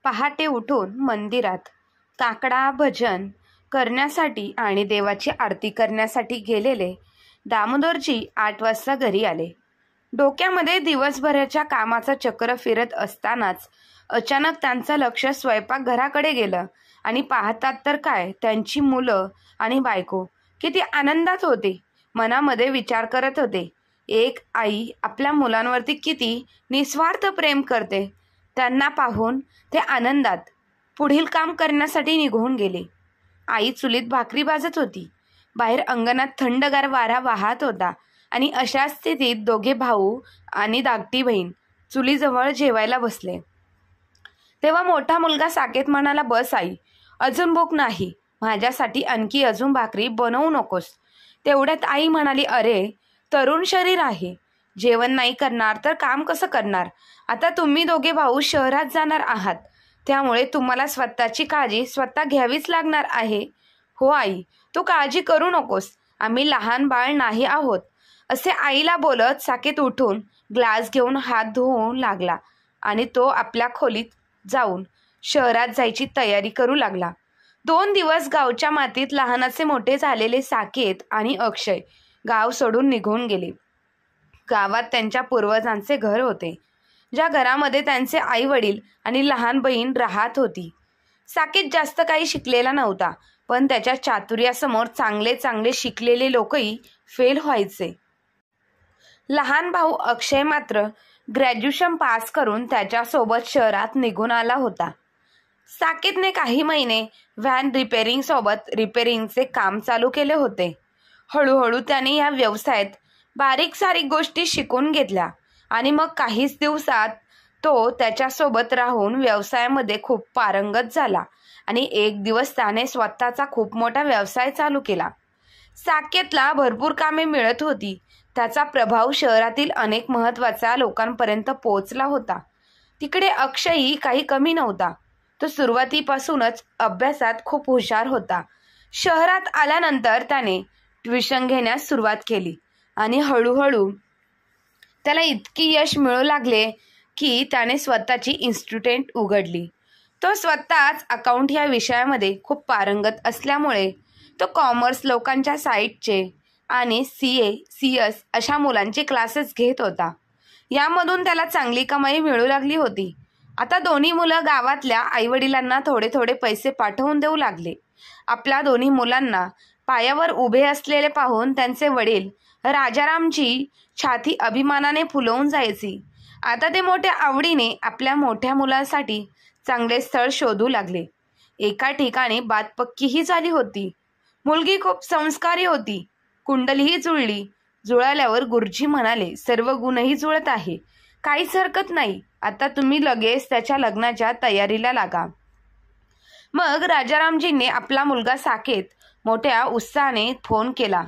पहाटे उठून मंदिरात काकडा भजन करण्यासाठी आणि देवाची आरती करण्यासाठी गेलेले दामोदरजी 8 वाजता घरी आले. डोक्यामध्ये दिवसभराच्या कामाचं चक्र फिरत असतानाच अचानक त्यांचं लक्ष स्वयंपाकघराकडे गेलं आणि पाहतात तर काय, त्यांची मुलं आणि बायको किती आनंदात होते. मनामध्ये विचार करत होते, एक आई आपल्या मुलांवरती किती निस्वार्थ प्रेम करते. त्यांना पाहून ते आनंदात पुढील काम करण्यासाठी निघून गेले. आई चुलीत भाकरी भाजत होती. बाहेर अंगणात थंडगार वारा वाहत होता आणि अशा स्थितीत दोघे भाऊ आणि धाकटी बहीण चुलीजवळ जेवायला बसले. तेव्हा मोठा मुलगा साकेत म्हणाला, बस आई, अजून भूक नाही, माझ्यासाठी आणखी अजून भाकरी बनवू नकोस. तेवढ्यात आई म्हणाली, अरे तरुण शरीर आहे, जेवण नाही करणार तर काम कसं करणार. आता तुम्ही दोघे भाऊ शहरात जाणार आहात, त्यामुळे तुम्हाला स्वतःची काळजी स्वतः घ्यावीच लागणार आहे. हो आई, तू काळजी करू नकोस, आम्ही लहान बाळ नाही आहोत. असे आईला बोलत साकेत उठून ग्लास घेऊन हात धुवू लागला आणि तो आपल्या खोलीत जाऊन शहरात जायची तयारी करू लागला. 2 दिवस गावच्या मातीत लहानाचे मोठे झालेले साकेत आणि अक्षय गाव सोडून निघून गेले. गावात त्यांच्या पूर्वजांचे घर होते, ज्या घरामध्ये त्यांचे आई वडील आणि लहान बहीण राहत होती. साकेत जास्त काही शिकलेला नव्हता, पण त्याच्या चातुर्यासमोर चांगले चांगले शिकलेले लोकही फेल व्हायचे. लहान भाऊ अक्षय मात्र ग्रॅज्युएशन पास करून त्याच्यासोबत शहरात निघून आला होता. साकेतने काही महिने व्हॅन रिपेअरिंग सोबत रिपेअरिंगचे काम चालू केले होते. हळूहळू त्याने या व्यवसायात बारीक सारीक गोष्टी शिकून घेतल्या आणि मग काहीच दिवसात तो त्याच्यासोबत राहून व्यवसायामध्ये खूप पारंगत झाला आणि एक दिवस त्याने स्वतःचा खूप मोठा व्यवसाय चालू केला. साकेतला भरपूर कामे मिळत होती. त्याचा प्रभाव शहरातील अनेक महत्त्वाच्या लोकांपर्यंत पोहोचला होता. तिकडे अक्षयही काही कमी नव्हता. तो सुरुवातीपासूनच अभ्यासात खूप हुशार होता. शहरात आल्यानंतर त्याने ट्युशन घेण्यास सुरुवात केली आणि हळूहळू त्याला इतकी यश मिळू लागले की त्याने स्वतःची इन्स्टिट्यूट उघडली. तो स्वतःच अकाउंट या विषयामध्ये खूप पारंगत असल्यामुळे तो कॉमर्स लोकांच्या साईटचे आणि CA, CS अशा मुलांचे क्लासेस घेत होता. यामधून त्याला चांगली कमाई मिळू लागली होती. आता दोन्ही मुलं गावातल्या आईवडिलांना थोडे थोडे पैसे पाठवून देऊ लागले. आपल्या दोन्ही मुलांना पायावर उभे असलेले पाहून त्यांचे वडील राजारामची छाती अभिमानाने फुलवून जायची. आता ते मोठ्या आवडीने आपल्या मोठ्या मुलासाठी चांगले स्थळ शोधू लागले. एका ठिकाणी बात पक्कीही झाली होती. मुलगी खूप संस्कारी होती. कुंडलीही जुळली. जुळाल्यावर गुरुजी म्हणाले, सर्व गुणही जुळत आहे, काहीच हरकत नाही, आता तुम्ही लगेच त्याच्या लग्नाच्या तयारीला लागा. मग राजारामजींनी आपला मुलगा साकेत मोठ्या उत्साहाने फोन केला.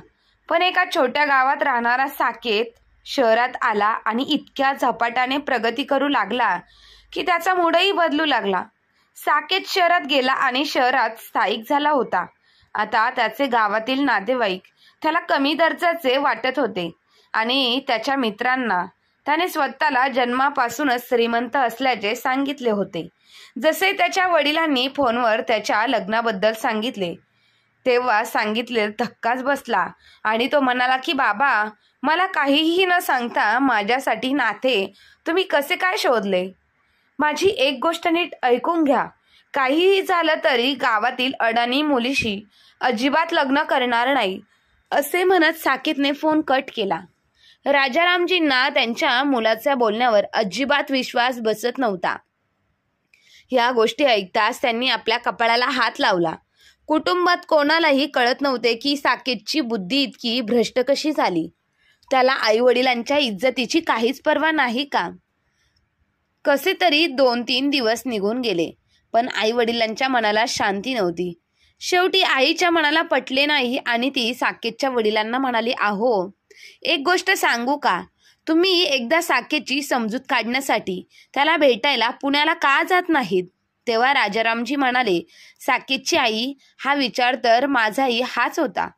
पण एका छोट्या गावात राहणारा साकेत शहरात आला आणि इतक्या झपाट्याने प्रगती करू लागला की त्याचा मूडही बदलू लागला. साकेत शहरात गेला आणि शहरात स्थायिक झाला होता. आता त्याचे गावातील नातेवाईक त्याला कमी दर्जाचे वाटत होते आणि त्याच्या मित्रांना त्याने स्वतःला जन्मापासूनच श्रीमंत असल्याचे सांगितले होते. जसे त्याच्या वडिलांनी फोनवर त्याच्या लग्नाबद्दल सांगितले तेव्हा सांगितले धक्काच बसला आणि तो म्हणाला की बाबा, मला काहीही न सांगता माझ्यासाठी नाते तुम्ही कसे काय शोधले. माझी एक गोष्ट नीट ऐकून घ्या, काहीही झालं तरी गावातील अडाणी मुलीशी अजिबात लग्न करणार नाही, असे म्हणत साकेतने फोन कट केला. राजारामजींना त्यांच्या मुलाच्या बोलण्यावर अजिबात विश्वास बसत नव्हता. या गोष्टी ऐकताच त्यांनी आपल्या कपाळाला हात लावला. कुटुंबात कोणालाही कळत नव्हते की साकेतची बुद्धी इतकी भ्रष्ट कशी झाली. त्याला आई वडिलांच्या इज्जतीची काहीच पर्वा नाही का. कसे तरी 2-3 दिवस निघून गेले, पण आई वडिलांच्या मनाला शांती नव्हती. शेवटी आईच्या मनाला पटले नाही आणि ती साकेतच्या वडिलांना म्हणाली, अहो, एक गोष्ट सांगू का, तुम्ही एकदा साकेतची समजूत काढण्यासाठी त्याला भेटायला पुण्याला का जात नाहीत. तेव्हा राजारामजी म्हणाले, साकेतची आई, हा विचार तर माझाही हाच होता,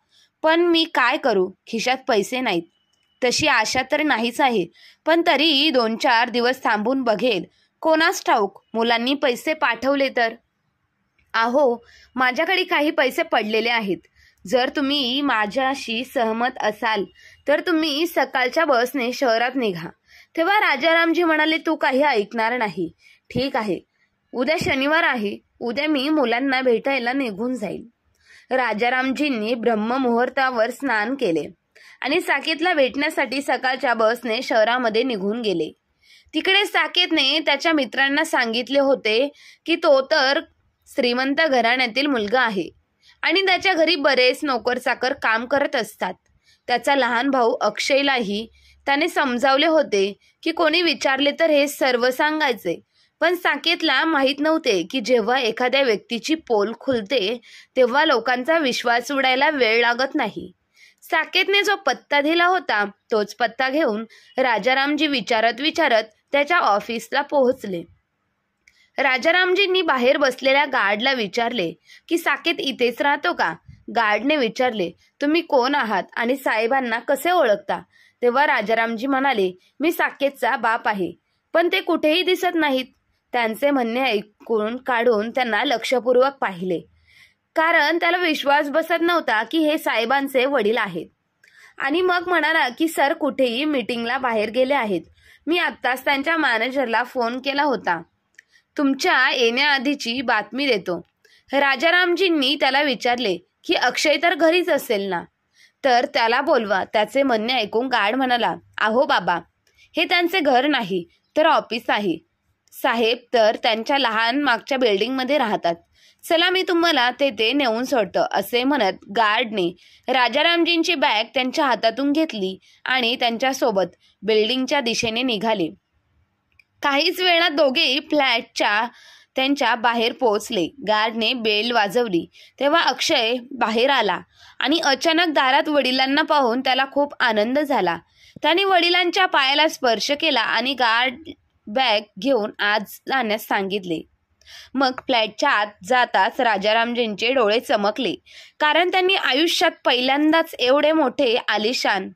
पण मी काय करू, खिशात पैसे नाहीत. तशी आशा तर नाहीच आहे, पण तरी 2-4 दिवस थांबून बघेल, कोणास ठाऊक मुलांनी पैसे पाठवले तर. अहो, माझ्याकडे काही पैसे पडलेले आहेत. जर तुम्ही माझ्याशी सहमत असाल तर तुम्ही सकाळच्या बसने शहरात निघा. तेव्हा राजारामजी म्हणाले, तू काही ऐकणार नाही. ठीक आहे, उद्या शनिवार आहे. उद्या मी मुलांना भेटायला निघून जाईल. राजारामजींनी ब्रह्ममुहूर्तावर स्नान केले आणि साकेतला भेटण्यासाठी सकाळच्या बसने शहरामध्ये निघून गेले. तिकडे साकेतने त्याच्या मित्रांना सांगितले होते की तो तर श्रीमंत घराण्यातील मुलगा आहे आणि त्याच्या घरी बरेच नोकरचाकर काम करत असतात. त्याचा लहान भाऊ अक्षयलाही त्याने समजावले होते की कोणी विचारले तर हे सर्व सांगायचे. पण साकेतला माहीत नव्हते की जेव्हा एखाद्या व्यक्तीची पोल खुलते तेव्हा लोकांचा विश्वास उडायला वेळ लागत नाही. साकेतने जो पत्ता दिला होता तोच पत्ता घेऊन राजारामजी विचारत विचारत त्याच्या ऑफिसला पोहोचले. राजारामजींनी बाहेर बसलेल्या गार्डला विचारले की साकेत इथेच राहतो का? गार्डने विचारले, तुम्ही कोण आहात आणि साहेबांना कसे ओळखता? तेव्हा राजारामजी म्हणाले, मी साकेतचा बाप आहे, पण ते कुठेही दिसत नाहीत. त्यांचे म्हणणे ऐकून काढून त्यांना लक्षपूर्वक पाहिले, कारण त्याला विश्वास बसत नव्हता की हे साहेबांचे वडील आहेत. आणि मग म्हणाला की सर कुठेही मीटिंगला बाहेर गेले आहेत. मी आत्ताच त्यांच्या मॅनेजरला फोन केला होता. तुमच्या येण्याआधीची बातमी देतो. राजारामजींनी त्याला विचारले की अक्षय तर घरीच असेल ना, तर त्याला बोलवा. त्याचे म्हणणे ऐकून गार्ड म्हणाला, अहो बाबा, हे त्यांचे घर नाही तर ऑफिस आहे. साहेब तर त्यांच्या लहान मागच्या बिल्डिंगमध्ये राहतात. चला मी तुम्हाला तेथे नेऊन सोडतो. असे म्हणत गार्डने राजारामजींची बॅग त्यांच्या हातातून घेतली आणि त्यांच्यासोबत बिल्डिंगच्या दिशेने निघाले. काहीच वेळात दोघेही फ्लॅटच्या त्यांच्या बाहेर पोहोचले. गार्डने बेल वाजवली तेव्हा अक्षय बाहेर आला आणि अचानक दारात वडिलांना पाहून त्याला खूप आनंद झाला. त्याने वडिलांच्या पायाला स्पर्श केला आणि गार्ड बॅग घेऊन आत जाण्यास सांगितले. मग फ्लॅटच्या आत जाताच राजारामजींचे डोळे चमकले, कारण त्यांनी आयुष्यात पहिल्यांदाच एवढे मोठे आलिशान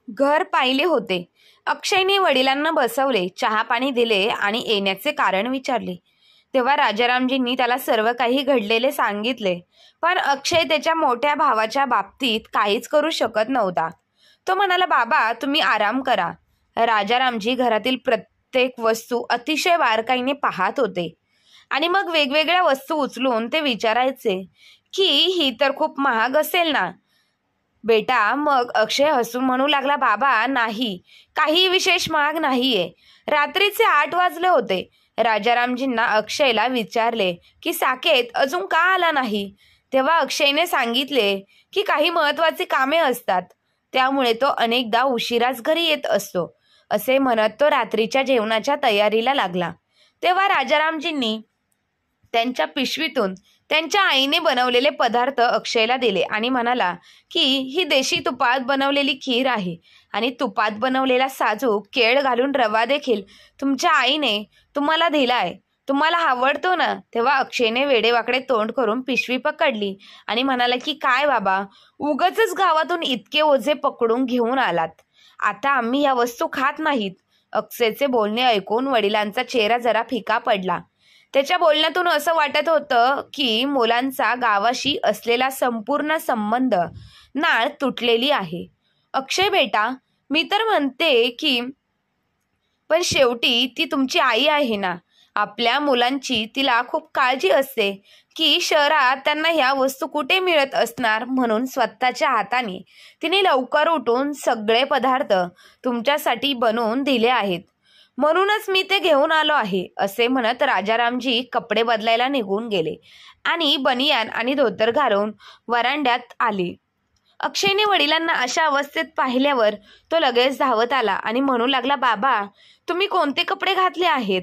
घर पाहिले होते. अक्षयने वडिलांना बसवले, चहा पाणी दिले आणि येण्याचे कारण विचारले. तेव्हा राजारामजींनी त्याला सर्व काही घडलेले सांगितले. पण अक्षय त्याच्या मोठ्या भावाच्या बाबतीत काहीच करू शकत नव्हता. तो म्हणाला, बाबा तुम्ही आराम करा. राजारामजी घरातील प्रत्येक वस्तू अतिशय बारकाईने पाहत होते आणि मग वेगवेगळ्या वस्तू उचलून ते विचारायचे की ही तर खूप महाग असेल ना बेटा. मग अक्षय हसून म्हणू लागला, बाबा नाही, काही विशेष महाग नाहीये. रात्रीचे 8 वाजले होते. राजारामजींना अक्षयला विचारले की साकेत अजून का आला नाही. तेव्हा अक्षयने सांगितले की काही महत्त्वाची कामे असतात, त्यामुळे तो अनेकदा उशिराच घरी येत असतो. असे म्हणत तो रात्रीच्या जेवणाच्या तयारीला लागला. तेव्हा राजारामजींनी त्यांच्या पिशवीतून त्यांच्या आईने बनवलेले पदार्थ अक्षयला दिले आणि म्हणाला की ही देशी तुपात बनवलेली खीर आहे आणि तुपात बनवलेला साजूक केळ घालून रवा देखील तुमच्या आईने तुम्हाला दिलाय. तुम्हाला आवडतो ना. तेव्हा अक्षयने वेडेवाकडे तोंड करून पिशवी पकडली आणि म्हणाला की काय बाबा, उगाचच गावातून इतके ओझे पकडून घेऊन आलात. आता आम्ही या वस्तू खात नाहीत. अक्षयचे बोलणे ऐकून वडिलांचा चेहरा जरा फिका पडला. त्याच्या बोलण्यातून असं वाटत होतं की मुलांचा गावाशी असलेला संपूर्ण संबंध नाळ तुटलेली आहे. अक्षय बेटा, मी तर म्हणते की पण शेवटी ती तुमची आई आहे ना. आपल्या मुलांची तिला खूप काळजी असते की शहरात त्यांना ह्या वस्तू कुठे मिळत असणार, म्हणून स्वतःच्या हाताने तिने लवकर उठून सगळे पदार्थ तुमच्यासाठी बनवून दिले आहेत. म्हणूनच मी ते घेऊन आलो आहे. असे म्हणत राजारामजी कपडे बदलायला निघून गेले आणि बनियान आणि धोतर घालून वरांड्यात आले. अक्षयने वडिलांना अशा अवस्थेत पाहिल्यावर तो लगेच धावत आला आणि म्हणू लागला, बाबा तुम्ही कोणते कपडे घातले आहेत?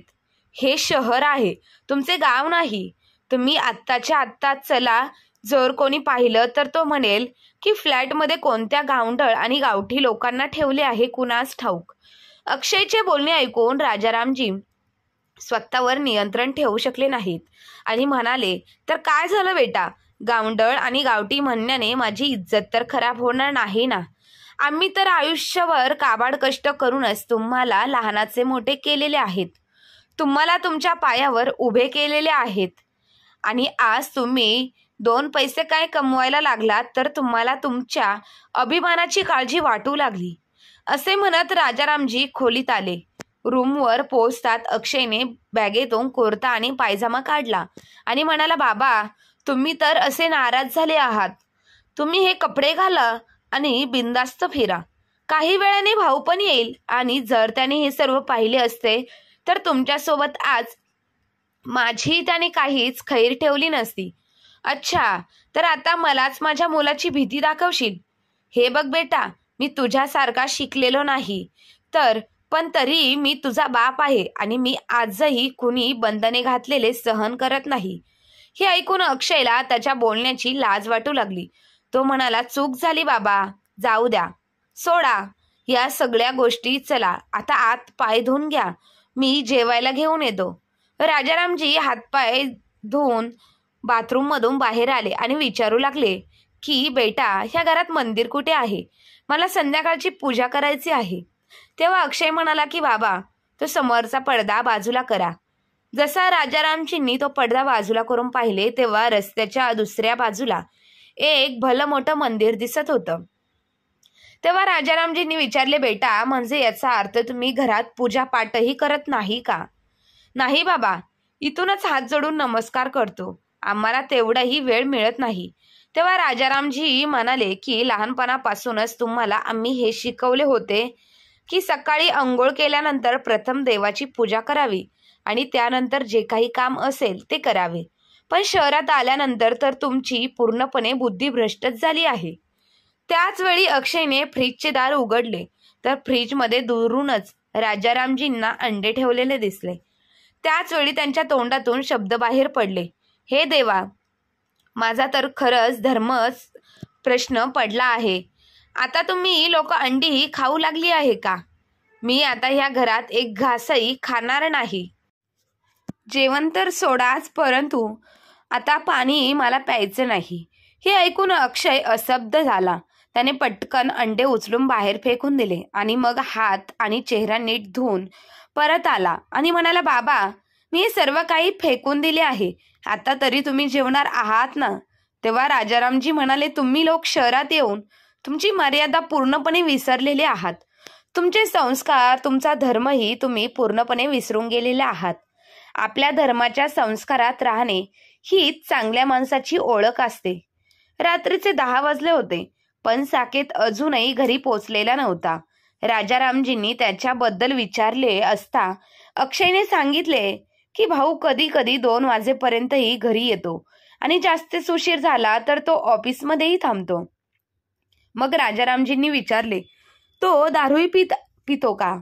हे शहर आहे, तुमचे गाव नाही. तुम्ही आत्ताच्या आत्ताच चला. जर कोणी पाहिलं तर तो म्हणेल की फ्लॅटमध्ये कोणत्या गावंढळ आणि गावठी लोकांना ठेवले आहे कुणास ठाऊक. अक्षयचे बोलणे ऐकून राजारामजी स्वतःवर नियंत्रण ठेवू शकले नाहीत आणि म्हणाले, तर काय झालं बेटा, गावंढळ आणि गावठी म्हणण्याने माझी इज्जत तर खराब होणार नाही ना. आम्ही तर आयुष्यभर काबाड कष्ट करूनच तुम्हाला लहानाचे मोठे केलेले आहेत. तुम्हाला तुमच्या पायावर उभे केलेले आहेत आणि आज तुम्ही 2 पैसे काय कमवायला लागलात तर तुम्हाला तुमच्या अभिमानाची काळजी वाटू लागली. असे म्हणत राजारामजी खोलीत आले. रूमवर पोहोचतात अक्षयने बॅगेतून कुर्ता आणि पायजामा काढला आणि म्हणाला, बाबा तुम्ही तर असे नाराज झाले आहात. तुम्ही हे कपडे घाला आणि बिनधास्त फिरा. काही वेळाने भाऊ पण येईल आणि जर त्याने हे सर्व पाहिले असते तर तुमच्यासोबत आज माझी त्याने काहीच खैर ठेवली नसती. अच्छा, तर आता मलाच माझ्या मुलाची भीती दाखवशील? हे बघ बेटा, मी तुझ्यासारखा शिकलेलो नाही पण तरी मी तुझा बाप आहे आणि मी आजही कुणी बंधने घातलेले सहन करत नाही. हे ऐकून अक्षयला त्याच्या बोलण्याची लाज वाटू लागली. तो म्हणाला, चूक झाली बाबा, जाऊ द्या, सोडा या सगळ्या गोष्टी. चला आता आत पाय धुवून घ्या, मी जेवायला घेऊन येतो. राजारामजी हातपाय धुवून बाथरूममधून बाहेर आले आणि विचारू लागले की बेटा, ह्या घरात मंदिर कुठे आहे? मला संध्याकाळची पूजा करायची आहे. तेव्हा अक्षय म्हणाला की बाबा, तो समोरचा पडदा बाजूला करा. जसा राजारामजींनी तो पडदा बाजूला करून पाहिले तेव्हा रस्त्याच्या दुसऱ्या बाजूला एक भलं मोठं मंदिर दिसत होतं. तेव्हा राजारामजींनी विचारले, बेटा म्हणजे याचा अर्थ तुम्ही घरात पूजा पाठही करत नाही का? नाही बाबा, इथूनच हात जोडून नमस्कार करतो, आम्हाला तेवढाही वेळ मिळत नाही. तेव्हा राजारामजी म्हणाले की लहानपणापासूनच तुम्हाला आम्ही हे शिकवले होते की सकाळी अंघोळ केल्यानंतर प्रथम देवाची पूजा करावी आणि त्यानंतर जे काही काम असेल ते करावे. पण शहरात आल्यानंतर तर तुमची पूर्णपणे बुद्धी भ्रष्टच झाली आहे. त्याच वेळी अक्षयने फ्रीजचे दार उघडले तर फ्रीजमध्ये दुरूनच राजारामजींना अंडे ठेवलेले दिसले. त्याच वेळी त्यांच्या तोंडातून शब्द बाहेर पडले, हे देवा, माझा तर खरंच धर्मच प्रश्न पडला आहे. आता तुम्ही लोक अंडीही खाऊ लागली आहे का? मी आता ह्या घरात एक घासही खाणार नाही. जेवण तर सोडाच, परंतु आता पाणी मला प्यायचं नाही. हे ऐकून अक्षय अस्तब्ध झाला. त्याने पटकन अंडे उचलून बाहेर फेकून दिले आणि मग हात आणि चेहरा नीट धुवून परत आला आणि म्हणाला, बाबा मी हे सर्व काही फेकून दिले आहे, आता तरी तुम्ही जेवणार आहात ना? तेव्हा राजारामजी म्हणाले, तुम्ही लोक शहरात येऊन तुमची मर्यादा पूर्णपणे विसरलेले आहात. तुमचे संस्कार, तुमचा धर्मही तुम्ही पूर्णपणे विसरून गेलेले आहात. आपल्या धर्माच्या संस्कारात राहणे ही चांगल्या माणसाची ओळख असते. रात्रीचे 10 वाजले होते पण साकेत अजूनही घरी पोचलेला नव्हता. राजारामजींनी त्याच्याबद्दल विचारले असता अक्षयने सांगितले की भाऊ कधी कधी 2 वाजेपर्यंतही घरी येतो आणि जास्तच उशीर झाला तर तो ऑफिसमध्येही थांबतो. मग राजारामजींनी विचारले, तो दारूही पितो का?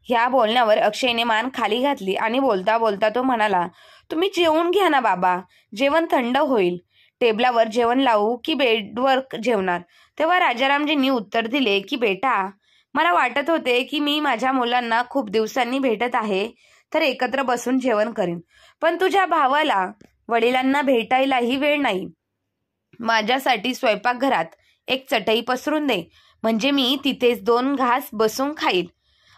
ह्या बोलण्यावर अक्षयने मान खाली घातली आणि बोलता बोलता तो म्हणाला, तुम्ही जेवून घ्या ना बाबा, जेवण थंड होईल. टेबलावर जेवण लावू की बेडवर जेवणार? तेव्हा राजारामजींनी उत्तर दिले की बेटा, मला वाटत होते की मी माझ्या मुलांना खूप दिवसांनी भेटत आहे तर एकत्र बसून जेवण करीन, पण तुझ्या भावाला वडिलांना भेटायलाही वेळ नाही. माझ्यासाठी स्वयंपाकघरात एक चटई पसरून दे, म्हणजे मी तिथेच 2 घास बसून खाईल.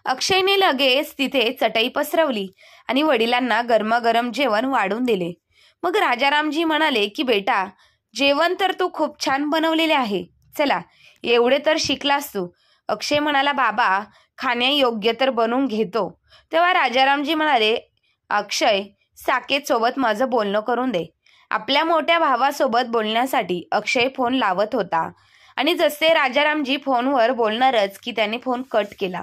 अक्षयने लगेच तिथे चटई पसरवली आणि वडिलांना गरमागरम जेवण वाढून दिले. मग राजारामजी म्हणाले की बेटा, जेवण तर तू खूप छान बनवलेले आहे, चला एवढे तर शिकलास तू. अक्षय म्हणाला, बाबा खाण्यायोग्य तर बनवून घेतो. तेव्हा राजारामजी म्हणाले, अक्षय, साकेत सोबत माझं बोलणं करून दे. आपल्या मोठ्या भावासोबत बोलण्यासाठी अक्षय फोन लावत होता आणि जसे राजारामजी फोनवर बोलणारच की त्याने फोन कट केला.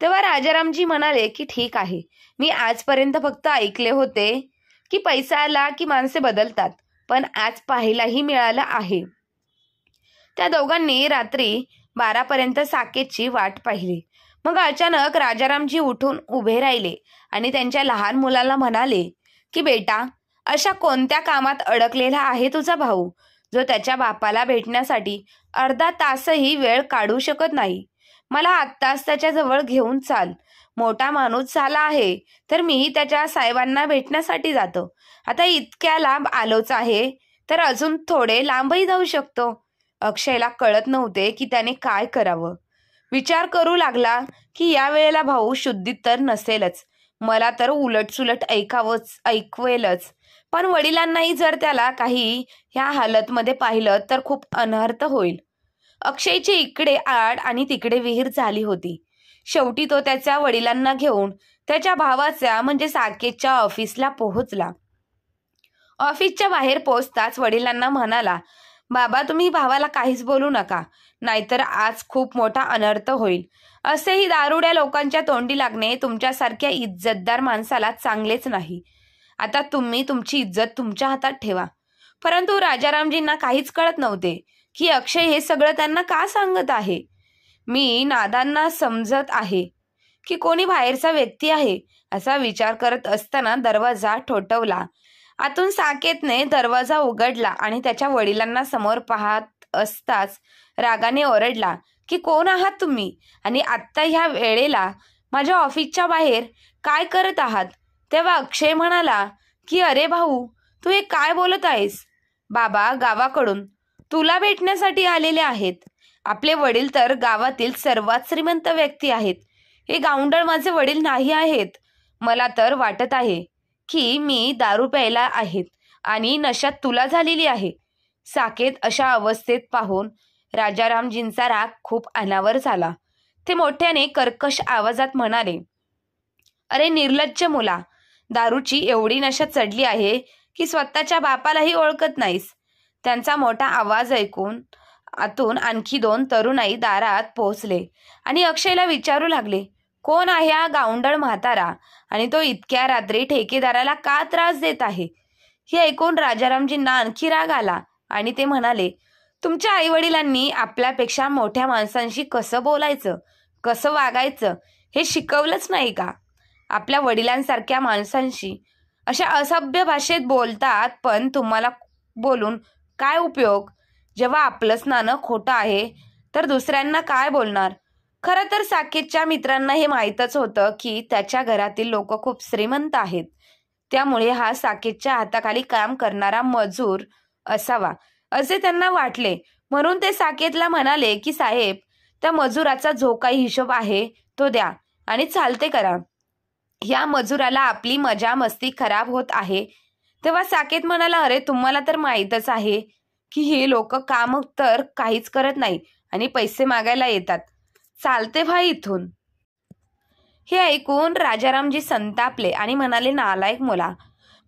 तेव्हा राजारामजी म्हणाले की ठीक आहे, मी आजपर्यंत फक्त ऐकले होते की पैसा आला की माणसे बदलतात, पण आज पाहायलाही मिळालं आहे. त्या दोघांनी रात्री 12 पर्यंत साकेतची वाट पाहिली. मग अचानक राजारामजी उठून उभे राहिले आणि त्यांच्या लहान मुलाला म्हणाले की बेटा, अशा कोणत्या कामात अडकलेला आहे तुझा भाऊ जो त्याच्या बापाला भेटण्यासाठी अर्धा तासही वेळ काढू शकत नाही? मला आत्ताच त्याच्या जवळ घेऊन चाल. मोठा माणूस झाला आहे तर मीही त्याच्या साहेबांना भेटण्यासाठी जातो. आता इतक्या लांब आलोच आहे तर अजून थोडे लांबही जाऊ शकतो. अक्षयला कळत नव्हते की त्याने काय करावं. विचार करू लागला की या वेळेला भाऊ शुद्धीत तर नसेलच, मला तर उलटसुलट ऐकवेलच. पण वडिलांनाही जर त्याला काही ह्या हालतमध्ये पाहिलं तर खूप अनर्थ होईल. अक्षयची इकडे आड आणि तिकडे विहीर झाली होती. शेवटी तो त्याच्या वडिलांना घेऊन त्याच्या भावाच्या म्हणजे साकेतच्या ऑफिसला पोहोचला. ऑफिसच्या बाहेर पोहोचताच वडिलांना म्हणाला, बाबा तुम्ही भावाला काहीच बोलू नका, नाहीतर आज खूप मोठा अनर्थ होईल. असेही दारुड्या लोकांच्या तोंडी लागणे तुमच्यासारख्या इज्जतदार माणसाला चांगलेच नाही. आता तुम्ही तुमची इज्जत तुमच्या हातात ठेवा. परंतु राजारामजींना काहीच कळत नव्हते की अक्षय हे सगळं त्यांना का सांगत आहे. मी नादांना समजत आहे की कोणी बाहेरचा व्यक्ती आहे असा विचार करत असताना दरवाजा ठोठवला. आतून साकेतने दरवाजा उघडला आणि त्याच्या वडिलांना समोर पाहत असताच रागाने ओरडला की कोण आहात तुम्ही आणि आत्ता ह्या वेळेला माझ्या ऑफिसच्या बाहेर काय करत आहात. तेव्हा अक्षय म्हणाला की अरे भाऊ, तू हे काय बोलत आहेस. बाबा गावाकडून तुला भेटण्यासाठी आलेले आहेत. आपले वडील तर गावातील सर्वात श्रीमंत व्यक्ती आहेत. हे गावंढळ माझे वडील नाही आहेत. मला तर वाटत आहे की मी दारू प्यायला आहेत आणि नशात तुला झालेली आहे. साकेत अशा अवस्थेत पाहून राजारामजींचा राग खूप अनावर झाला. ते मोठ्याने कर्कश आवाजात म्हणाले, अरे निर्लज्ज मुला, दारूची एवढी नशा चढली आहे की स्वतःच्या बापालाही ओळखत नाहीस. त्यांचा मोठा आवाज ऐकून आतून आणखी 2 तरुणाई दारात पोहोचले आणि अक्षयला विचारू लागले, कोण आहे हा गावंढळ म्हातारा आणि तो इतक्या रात्री ठेकेदाराला का त्रास देत आहे. हे ऐकून राजारामजींना आणखी राग आला आणि ते म्हणाले, तुमच्या आईवडिलांनी आपल्यापेक्षा मोठ्या माणसांशी कसं बोलायचं, कसं वागायचं हे शिकवलंच नाही का. आपल्या वडिलांसारख्या माणसांशी अशा असभ्य भाषेत बोलतात, पण तुम्हाला बोलून काय उपयोग. जेव्हा आपलंच नाणं खोटं आहे तर दुसऱ्यांना काय बोलणार. खरं तर साकेतच्या मित्रांना हे माहीतच होतं की त्याच्या घरातील लोक खूप श्रीमंत आहेत. त्यामुळे हा साकेतच्या हाताखाली काम करणारा मजूर असावा असे त्यांना वाटले. म्हणून ते साकेतला म्हणाले की साहेब, त्या मजुराचा जो काही हिशोब आहे तो द्या आणि चालते करा. या मजुराला आपली मजा मस्ती खराब होत आहे. तेव्हा साकेत म्हणाला, अरे तुम्हाला तर माहीतच आहे की हे लोक काम तर काहीच करत नाही आणि पैसे मागायला येतात. चालते भाई इथून. हे ऐकून राजारामजी संतापले आणि म्हणाले, नालायक मुला,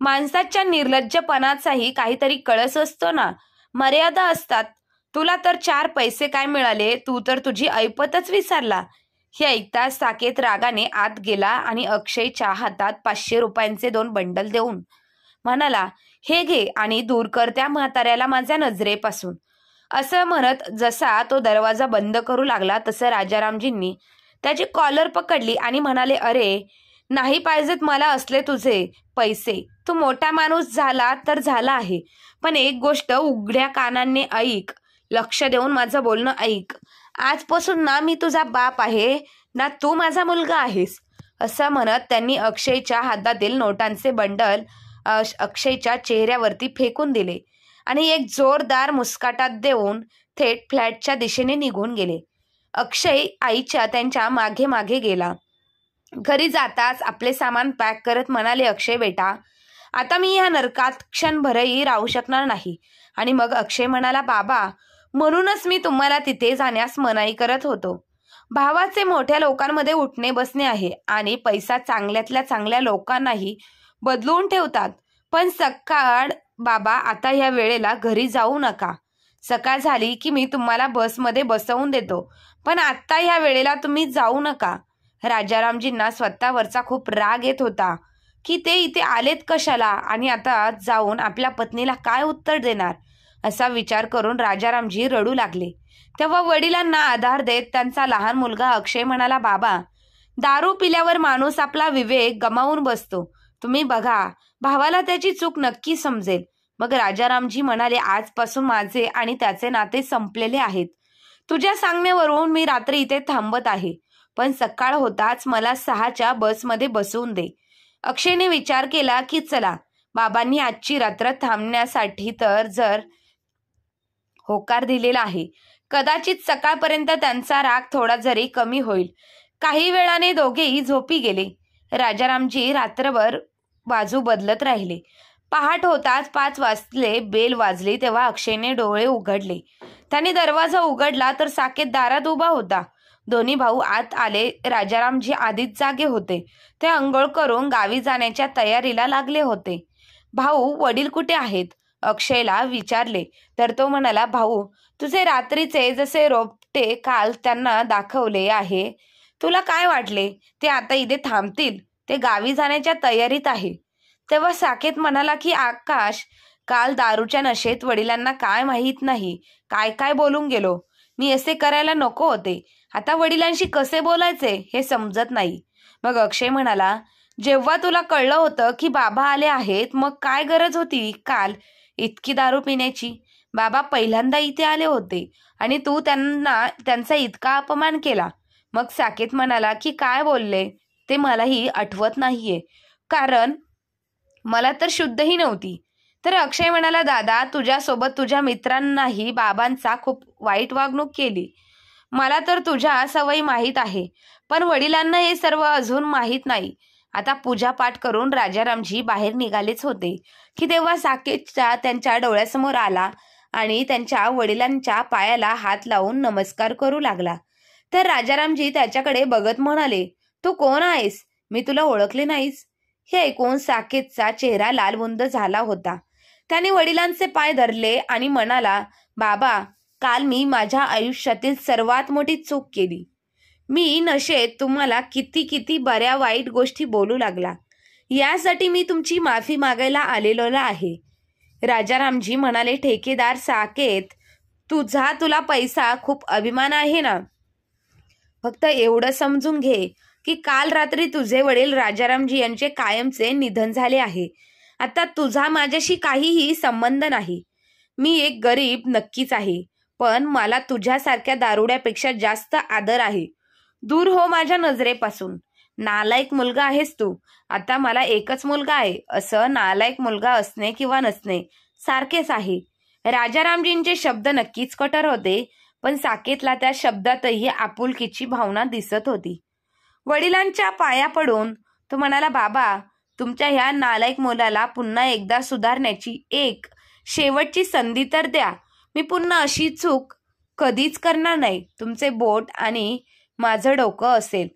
माणसाच्या निर्लज्जपणाचाही काहीतरी कळस असतो ना, मर्यादा असतात. तुला तर 4 पैसे काय मिळाले, तू तर तुझी ऐपतच विसरला. हे ऐकताच साकेत रागाने आत गेला आणि अक्षयच्या हातात 500 रुपयांचे 2 बंडल देऊन म्हणाला, हे घे आणि दूर कर त्या म्हाताऱ्याला माझ्या नजरेपासून. असं म्हणत जसा तो दरवाजा बंद करू लागला तसं राजारामजींनी त्याची कॉलर पकडली आणि म्हणाले, अरे नाही पाहिजेत मला असले तुझे पैसे. तू मोठा माणूस झाला तर झाला आहे, पण एक गोष्ट उघड्या कानांनी ऐक, लक्ष देऊन माझं बोलणं ऐक. आजपासून ना मी तुझा बाप आहे ना तू माझा मुलगा आहेस. असं म्हणत त्यांनी अक्षयच्या हातातील नोटांचे बंडल अक्षयच्या चेहऱ्यावरती फेकून दिले आणि एक जोरदार मुस्काटात देऊन थेट फ्लॅटच्या दिशेने निघून गेले. अक्षय आईच्या त्यांच्या मागे मागे गेला. घरी जाताच आपले सामान पॅक करत म्हणाले, अक्षय बेटा, आता मी ह्या नरकात क्षणभरही राहू शकणार नाही. आणि मग अक्षय म्हणाला, बाबा, म्हणूनच मी तुम्हाला तिथे जाण्यास मनाई करत होतो. भावाचे मोठ्या लोकांमध्ये उठणे बसणे आहे आणि पैसा चांगल्यातल्या चांगल्या लोकांनाही बदलून ठेवतात. पण सकाळ बाबा, आता ह्या वेळेला घरी जाऊ नका. सकाळ झाली की मी तुम्हाला बसमध्ये बसवून देतो, पण आत्ता ह्या वेळेला तुम्ही जाऊ नका. राजारामजींना स्वतःवरचा खूप राग येत होता की ते इथे आलेत कशाला आणि आता जाऊन आपल्या पत्नीला काय उत्तर देणार असा विचार करून राजारामजी रडू लागले. तेव्हा वडिलांना आधार देत त्यांचा लहान मुलगा अक्षय म्हणाला, बाबा, दारू पिल्यावर माणूस आपला विवेक गमावून बसतो. तुम्ही बघा, भावाला त्याची चूक नक्की समजेल. मग राजारामजी म्हणाले, आजपासून माझे आणि त्याचे नाते संपलेले आहेत. तुझ्या सांगण्यावरून मी रात्री इथे थांबत आहे, पण सकाळ होताच मला 6च्या बसमध्ये बसवून दे. अक्षयने विचार केला की चला, बाबांनी आजची रात्र थांबण्यासाठी तर जर होकार दिलेला आहे, कदाचित सकाळपर्यंत त्यांचा राग थोडा जरी कमी होईल. काही वेळाने दोघेही झोपी गेले. राजारामजी रात्रभर बाजू बदलत राहिले. पहाट होताच 5 वाजले, बेल वाजली तेव्हा अक्षयने डोळे उघडले. त्याने दरवाजा उघडला तर साकेत दारात उभा होता. दोन्ही भाऊ आत आले. राजारामजी आधीच जागे होते. ते अंघोळ करून गावी जाण्याच्या तयारीला लागले होते. भाऊ, वडील कुठे आहेत? अक्षयला विचारले तर तो म्हणाला, भाऊ, तुझे रात्रीचे जसे रोपटे काल त्यांना दाखवले आहे. तुला काय वाटले ते आता इथे थांबतील? ते गावी जाण्याच्या तयारीत आहे. तेव्हा साकेत म्हणाला की आकाश, काल दारूच्या नशेत वडिलांना काय माहीत नाही काय काय बोलून गेलो. मी असे करायला नको होते. आता वडिलांशी कसे बोलायचे हे समजत नाही. मग अक्षय म्हणाला, जेव्हा तुला कळलं होतं की बाबा आले आहेत मग काय गरज होती काल इतकी दारू पिण्याची? बाबा पहिल्यांदा इथे आले होते आणि तू त्यांचा इतका अपमान केला. मग साकेत म्हणाला की काय बोलले ते मलाही आठवत नाहीये, कारण मला तर शुद्धही नव्हती. तर अक्षय म्हणाला, दादा, तुझ्यासोबत तुझ्या मित्रांनाही बाबांचा खूप वाईट वागणूक केली. मला तर तुझ्या सवयी माहीत आहे, पण वडिलांना हे सर्व अजून माहीत नाही. आता पूजा पाठ करून राजारामजी बाहेर निघालेच होते की तेव्हा साकेतचा त्यांच्या डोळ्यासमोर आला आणि त्यांच्या वडिलांच्या पायाला हात लावून नमस्कार करू लागला. तर राजारामजी त्याच्याकडे बघत म्हणाले, तू कोण आहेस? मी तुला ओळखले नाहीस. हे ऐकून साकेतचा चेहरा लालबुंद झाला होता. त्याने वडिलांचे पाय धरले आणि म्हणाला, बाबा, काल मी माझ्या आयुष्यातील सर्वात मोठी चूक केली. मी नशेत तुम्हाला किती किती बऱ्या वाईट गोष्टी बोलू लागला. यासाठी मी तुमची माफी मागायला आलेलो आहे. राजारामजी म्हणाले, ठेकेदार साकेत, तुला पैसा खूप अभिमान आहे ना? फक्त एवढं समजून घे की काल रात्री तुझे वडील राजारामजी यांचे कायमचे निधन झाले आहे. आता तुझा माझ्याशी काहीही संबंध नाही. मी एक गरीब नक्कीच आहे, पण मला तुझ्यासारख्या दारुड्यापेक्षा जास्त आदर आहे. दूर हो माझ्या नजरेपासून. नालायक मुलगा आहेस तू. आता मला एकच मुलगा आहे. असं नालायक मुलगा असणे किंवा नसणे सारखेच आहे. राजारामजींचे शब्द नक्कीच कठोर होते, पण साकेतला त्या शब्दातही आपुलकीची भावना दिसत होती. वडिलांच्या पाया पडून तो म्हणाला, बाबा, तुमच्या ह्या नालायक मुलाला पुन्हा एकदा सुधारण्याची एक शेवटची संधी तर द्या. मी पुन्हा अशी चूक कधीच करणार नाही. तुमचे बोट आणि माझं डोकं असेल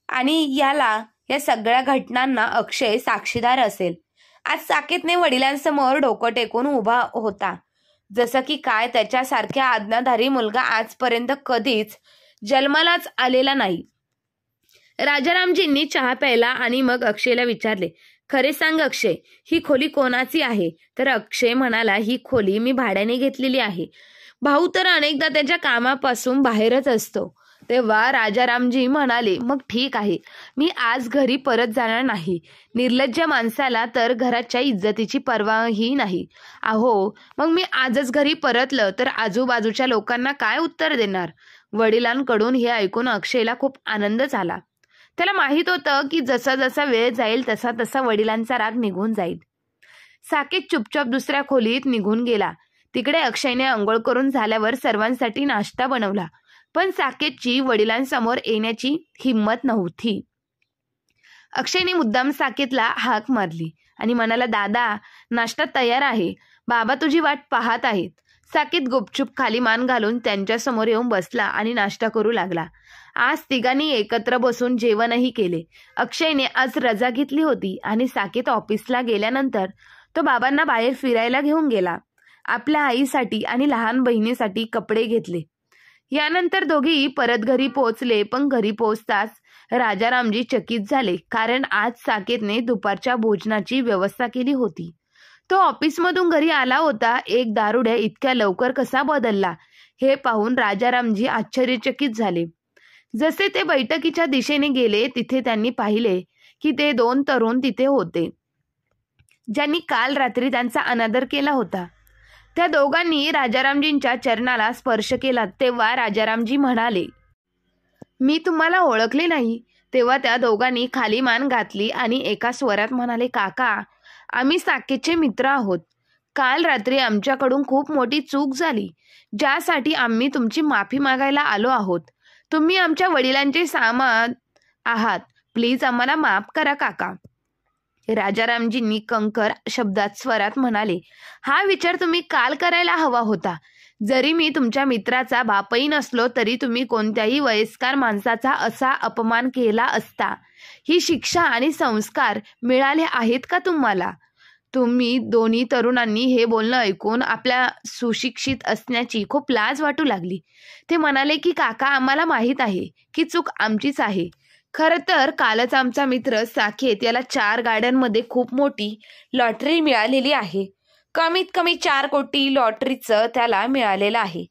आणि या सगळ्या घटनांना अक्षय साक्षीदार असेल. आज साकेतने वडिलांसमोर डोकं टेकून उभा होता, जसं की काय त्याच्यासारख्या आज्ञाधारी मुलगा आजपर्यंत कधीच जन्मालाच आलेला नाही. राजारामजींनी चहा प्यायला आणि मग अक्षयला विचारले, खरे सांग अक्षय, ही खोली कोणाची आहे? तर अक्षय म्हणाला, ही खोली मी भाड्याने घेतलेली आहे. भाऊ तर अनेकदा त्याच्या कामापासून बाहेरच असतो. तेव्हा राजारामजी म्हणाले, मग ठीक आहे, मी आज घरी परत जाणार नाही. निर्लज्ज माणसाला तर घराच्या इज्जतीची पर्वाही नाही. अहो, मग मी आजच घरी परतलं तर आजूबाजूच्या लोकांना काय उत्तर देणार? वडिलांकडून हे ऐकून अक्षयला खूप आनंद झाला. त्याला माहित होतं की जसा जसा वेळ जाईल तसा तसा वडिलांचा राग निघून जाईल. साकेत चुपचाप दुसऱ्या खोलीत निघून गेला. तिकडे अक्षयने अंघोळ करून झाल्यावर सर्वांसाठी नाश्ता बनवला, पण साकेतची वडिलांसमोर येण्याची हिंमत नव्हती. अक्षयने मुद्दाम साकेतला हाक मारली आणि म्हणाला, दादा, नाश्ता तयार आहे. बाबा तुझी वाट पाहत आहेत. साकेत गुपचूप खाली मान घालून त्यांच्या समोर येऊन बसला आणि नाश्ता करू लागला. आज तिघांनी एकत्र बसून जेवणही केले. अक्षयने आज रजा घेतली होती आणि साकेत ऑफिसला गेल्यानंतर तो बाबांना बाहेर फिरायला घेऊन गेला. आपल्या आईसाठी आणि लहान बहिणीसाठी कपडे घेतले. यानंतर दोघेही परत घरी पोहोचले, पण घरी पोहोचताच राजारामजी चकित झाले, कारण आज साकेतने दुपारच्या भोजनाची व्यवस्था केली होती. तो ऑफिसमधून घरी आला होता. एक दारुड्या इतक्या लवकर कसा बदलला हे पाहून राजारामजी आश्चर्यचकित झाले. जसे ते बैठकीच्या दिशेने गेले तिथे त्यांनी पाहिले की ते 2 तरुण तिथे होते, ज्यांनी काल रात्री त्यांचा अनादर केला होता. त्या दोघांनी राजारामजींच्या चरणाला स्पर्श केला. तेव्हा राजारामजी म्हणाले, मी तुम्हाला ओळखले नाही. तेव्हा त्या दोघांनी खाली मान घातली आणि एका स्वरात म्हणाले, काका, आम्ही साकेतचे मित्र आहोत. काल रात्री आमच्याकडून खूप मोठी चूक झाली, ज्यासाठी आम्ही तुमची माफी मागायला आलो आहोत. तुम्ही आमच्या वडिलांचे सामान आहात, प्लीज आम्हाला माफ करा काका. राजारामजींनी कंकर स्वरात म्हणाले, हा विचार तुम्ही काल करायला हवा होता. जरी मी तुमच्या मित्राचा बापही नसलो तरी तुम्ही कोणत्याही वयस्कर माणसाचा असा अपमान केला असता. ही शिक्षा आणि संस्कार मिळाले आहेत का तुम्हाला? तुम्ही दोन्ही तरुणांनी हे बोलणं ऐकून आपल्या सुशिक्षित असण्याची खूप लाज वाटू लागली. ते म्हणाले की काका, आम्हाला माहीत आहे की चूक आमचीच आहे. खरं तर कालच आमचा मित्र साकेत याला 4 गाड्यांमध्ये खूप मोठी लॉटरी मिळालेली आहे. कमीत कमी 4 कोटी लॉटरीचं त्याला मिळालेलं आहे.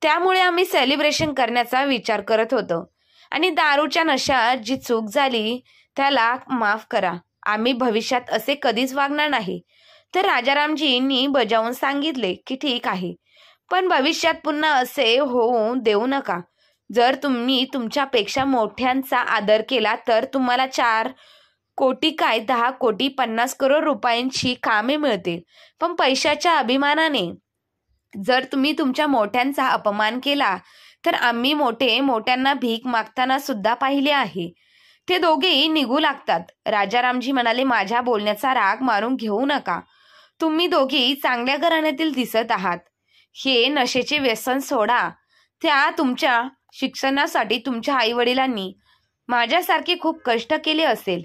त्यामुळे आम्ही सेलिब्रेशन करण्याचा विचार करत होतो. आणि दारूच्या नशात जी चूक झाली त्याला माफ करा. आम्ही भविष्यात असे कधीच वागणार नाही. तर राजारामजींनी बजावून सांगितले की ठीक आहे, पण भविष्यात पुन्हा असे होऊ देऊ नका. जर तुम्ही तुमच्यापेक्षा मोठ्यांचा आदर केला तर तुम्हाला 4 कोटी काय 10 कोटी 50 करोड रुपयांची कामे मिळतील. पण पैशाच्या अभिमानाने जर तुम्ही तुमच्या मोठ्यांचा अपमान केला तर आम्ही मोठ्यांना भीक मागताना सुद्धा पाहिले आहे. ते दोघेही निघू लागतात. राजारामजी म्हणाले, माझ्या बोलण्याचा राग मारून घेऊ नका. तुम्ही दोघेही चांगल्या घराण्यातील दिसत आहात. हे नशेचे व्यसन सोडा. त्या तुमच्या शिक्षणासाठी तुमच्या आई वडिलांनी माझ्यासारखे खूप कष्ट केले असेल,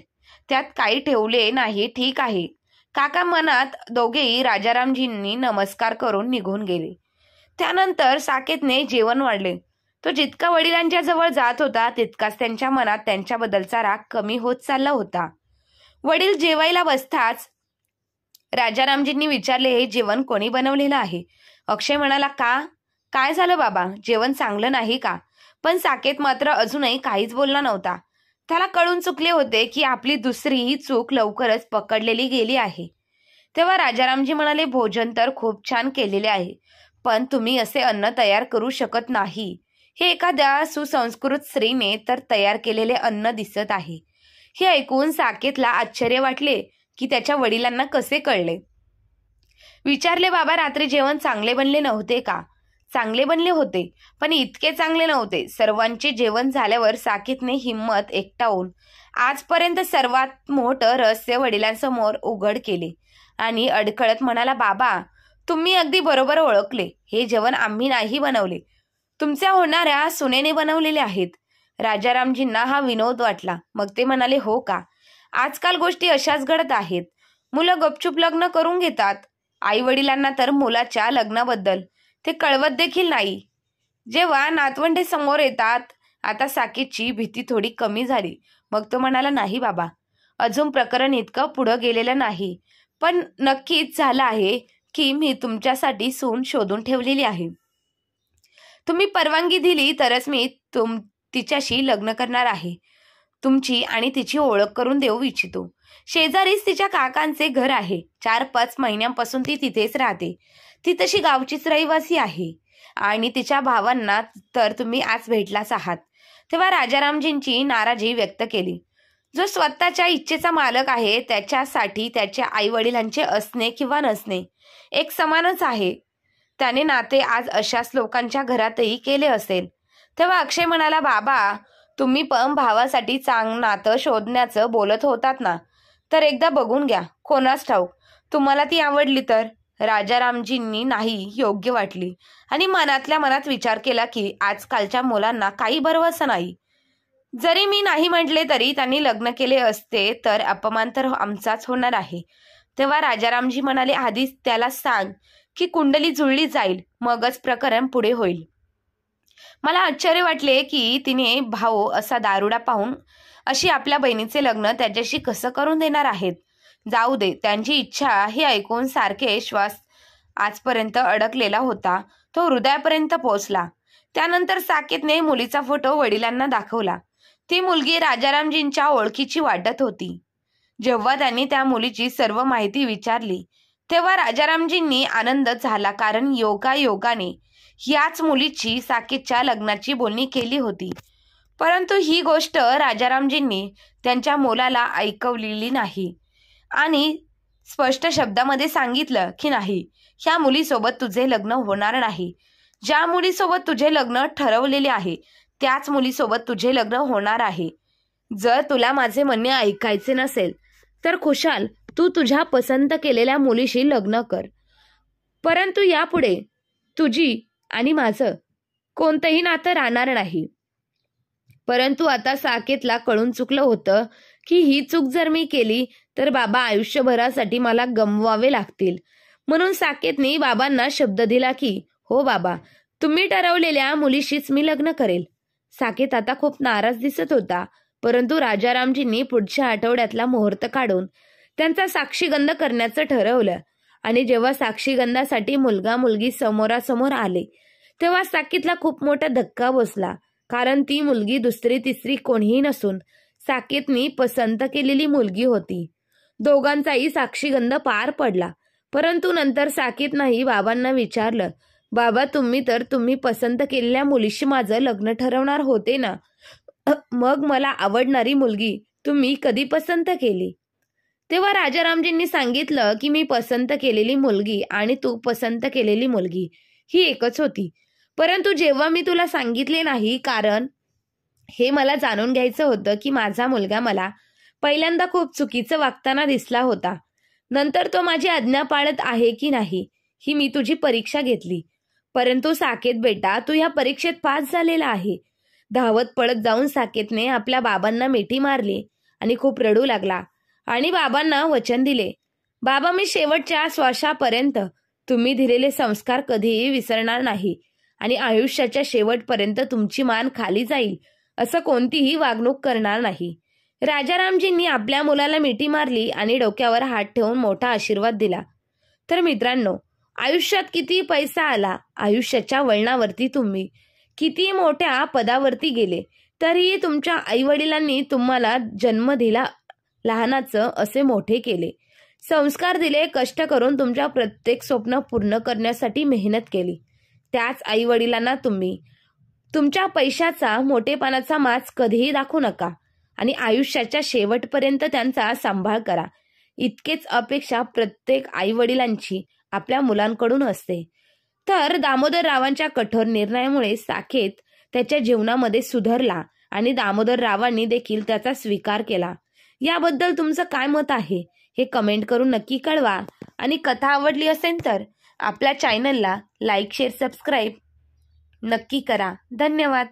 त्यात काही ठेवले नाही. ठीक आहे काका. मनात दोघेही राजारामजींनी नमस्कार करून निघून गेले. त्यानंतर साकेतने जेवण वाढले. तो जितका वडिलांच्या जवळ जात होता तितकाच त्यांच्या मनात त्यांच्याबद्दलचा राग कमी होत चालला होता. वडील जेवायला बसताच राजारामजींनी विचारले, हे जेवण कोणी बनवलेलं आहे? अक्षय म्हणाला, काय झालं बाबा, जेवण चांगलं नाही का? पण साकेत मात्र अजूनही काहीच बोलला नव्हता. त्याला कळून चुकले होते की आपली दुसरीही चूक लवकरच पकडलेली गेली आहे. तेव्हा राजारामजी म्हणाले, भोजन तर खूप छान केलेले आहे, पण तुम्ही असे अन्न तयार करू शकत नाही. हे एखाद्या सुसंस्कृत स्त्रीने तर तयार केलेले अन्न दिसत आहे. हे ऐकून साकेतला आश्चर्य वाटले की त्याच्या वडिलांना कसे कळले. विचारले, बाबा रात्री जेवण चांगले बनले नव्हते का? चांगले बनले होते, पण इतके चांगले नव्हते. सर्वांचे जेवण झाल्यावर साकेतने हिंमत एकटावून आजपर्यंत सर्वात मोठं रहस्य वडिलांसमोर उघड केले आणि अडखळत म्हणाला, बाबा तुम्ही अगदी बरोबर ओळखले. हे जेवण आम्ही नाही बनवले, तुमच्या होणाऱ्या सुनेने बनवलेले आहेत. राजारामजींना हा विनोद वाटला. मग ते म्हणाले, हो का? आजकाल गोष्टी अशाच घडत आहेत. मुलं गपचूप लग्न करून घेतात. आई वडिलांना तर मुलाच्या लग्नाबद्दल ते कळवत देखील नाही. जेव्हा नातवंडे समोर येतात. आता साकेतची भीती थोडी कमी झाली. मग तो म्हणाला, नाही बाबा, अजून प्रकरण इतकं पुढं गेलेलं नाही, पण नक्कीच झालं आहे की मी तुमच्यासाठी सून शोधून ठेवलेली आहे. तुम्ही परवानगी दिली तरच मी तिच्याशी लग्न करणार आहे. तुमची आणि तिची ओळख करून देऊ इच्छितो. शेजारीच तिच्या काकांचे घर आहे. 4-5 महिन्यांपासून ती तिथेच राहते. ती तशी गावचीच रहिवासी आहे आणि तिच्या भावांना तर तुम्ही आज भेटलाच आहात. तेव्हा राजारामजींची नाराजी व्यक्त केली. जो स्वतःच्या इच्छेचा मालक आहे त्याच्यासाठी त्याच्या आई वडिलांचे असणे किंवा नसणे एक समानच आहे. त्याने नाते आज अशाच लोकांच्या घरातही केले असेल. तेव्हा अक्षय म्हणाला, बाबा तुम्ही पण भावासाठी चांगलं नातं शोधण्याचं बोलत होतात ना, तर एकदा बघून घ्या. कोणास ठाऊक तुम्हाला ती आवडली तर. राजारामजींनी नाही योग्य वाटली आणि मनातल्या मनात विचार केला की आजकालच्या मुलांना काही भरवसा नाही. जरी मी नाही म्हटले तरी त्यांनी लग्न केले असते तर अपमान तर आमचाच होणार आहे. तेव्हा राजारामजी म्हणाले, आधीच त्याला सांग की कुंडली जुळली जाईल, मगच प्रकरण पुढे होईल. मला आश्चर्य वाटले की तिने भाऊ असा दारुडा पाहून अशी आपल्या बहिणीचे लग्न त्याच्याशी कसं करून देणार आहेत. जाऊ दे, त्यांची इच्छा हे ऐकून सारखे श्वास आजपर्यंत अडकलेला होता तो हृदयापर्यंत पोहोचला. त्यानंतर साकेतने मुलीचा फोटो वडिलांना दाखवला. ती मुलगी राजारामजींच्या ओळखीची वाटत होती. जेव्हा त्यांनी त्या मुलीची सर्व माहिती विचारली तेव्हा राजारामजींनी आनंद झाला, कारण योगाने याच मुलीची साकेतच्या लग्नाची बोलणी केली होती. परंतु ही गोष्ट राजारामजींनी त्यांच्या मुलाला ऐकवलेली नाही आणि स्पष्ट शब्दामध्ये सांगितलं की नाही, ह्या मुलीसोबत तुझे लग्न होणार नाही. ज्या मुलीसोबत तुझे लग्न ठरवलेले आहे त्याच मुलीसोबत तुझे लग्न होणार आहे. जर तुला माझे म्हणणे ऐकायचे नसेल तर खुशाल तू तुझ्या पसंत केलेल्या मुलीशी लग्न कर, परंतु यापुढे तुझी आणि माझं कोणतंही नातं राहणार नाही. परंतु आता साकेतला कळून चुकलं होतं की ही चूक जर मी केली तर बाबा आयुष्यभरासाठी मला गमवावे लागतील. म्हणून साकेतने बाबांना शब्द दिला की हो बाबा, तुम्ही ठरवलेल्या मुलीशीच मी लग्न करेल. साकेत आता खूप नाराज दिसत होता, परंतु राजारामजींनी पुढच्या आठवड्यातला मुहूर्त काढून त्यांचा साक्षीगंध करण्याचं ठरवलं. आणि जेव्हा साक्षीगंधासाठी मुलगा मुलगी समोरासमोर आले तेव्हा साकेतला खूप मोठा धक्का बसला, कारण ती मुलगी दुसरी तिसरी कोणीही नसून साकेतनी पसंत केलेली मुलगी होती. दोघांचाही साक्षीगंध पार पडला. परंतु नंतर साकेतनंही बाबांना विचारलं, बाबा तुम्ही पसंत केलेल्या मुलीशी माझं लग्न ठरवणार होते ना, मग मला आवडणारी मुलगी तुम्ही कधी पसंत केली? तेव्हा राजारामजींनी सांगितलं की मी पसंत केलेली मुलगी आणि तू पसंत केलेली मुलगी ही एकच होती. परंतु जेव्हा मी तुला सांगितले नाही, कारण हे मला जाणून घ्यायचं होतं की माझा मुलगा मला पहिल्यांदा खूप चुकीचं वागताना दिसला होता, नंतर तो माझी आज्ञा पाळत आहे की नाही ही मी तुझी परीक्षा घेतली. परंतु साकेत बेटा, तू या परीक्षेत पास झालेला आहे. धावत पळत जाऊन साकेतने आपल्या बाबांना मिठी मारली आणि खूप रडू लागला आणि बाबांना वचन दिले, बाबा मी शेवटच्या श्वासापर्यंत तुम्ही दिलेले संस्कार कधीही विसरणार नाही आणि आयुष्याच्या शेवटपर्यंत तुमची मान खाली जाईल असं कोणतीही वागणूक करणार नाही. राजारामजींनी आपल्या मुलाला मिठी मारली आणि डोक्यावर हात ठेवून मोठा आशीर्वाद दिला. तर मित्रांनो, आयुष्यात किती पैसा आला, आयुष्याच्या वळणावरती तुम्ही किती मोठ्या पदावरती गेले, तरीही तुमच्या आईवडिलांनी तुम्हाला जन्म दिला, लहानाचं असे मोठे केले, संस्कार दिले, कष्ट करून तुमच्या प्रत्येक स्वप्न पूर्ण करण्यासाठी मेहनत केली. त्याच आईवडिलांना तुम्ही तुमच्या पैशाचा मोठेपणाचा माज कधीही दाखवू नका आणि आयुष्याच्या शेवटपर्यंत त्यांचा सांभाळ करा. इतकेच अपेक्षा प्रत्येक आईवडिलांची आपल्या मुलांकडून असते. तर दामोदररावांच्या कठोर निर्णयामुळे साकेत त्याच्या जीवनामध्ये सुधारला आणि दामोदररावांनी देखील त्याचा स्वीकार केला. याबद्दल तुमचं काय मत आहे हे कमेंट करून नक्की कळवा. आणि कथा आवडली असेल तर आपल्या चॅनलला लाईक, शेअर, सबस्क्राईब नक्की करा. धन्यवाद.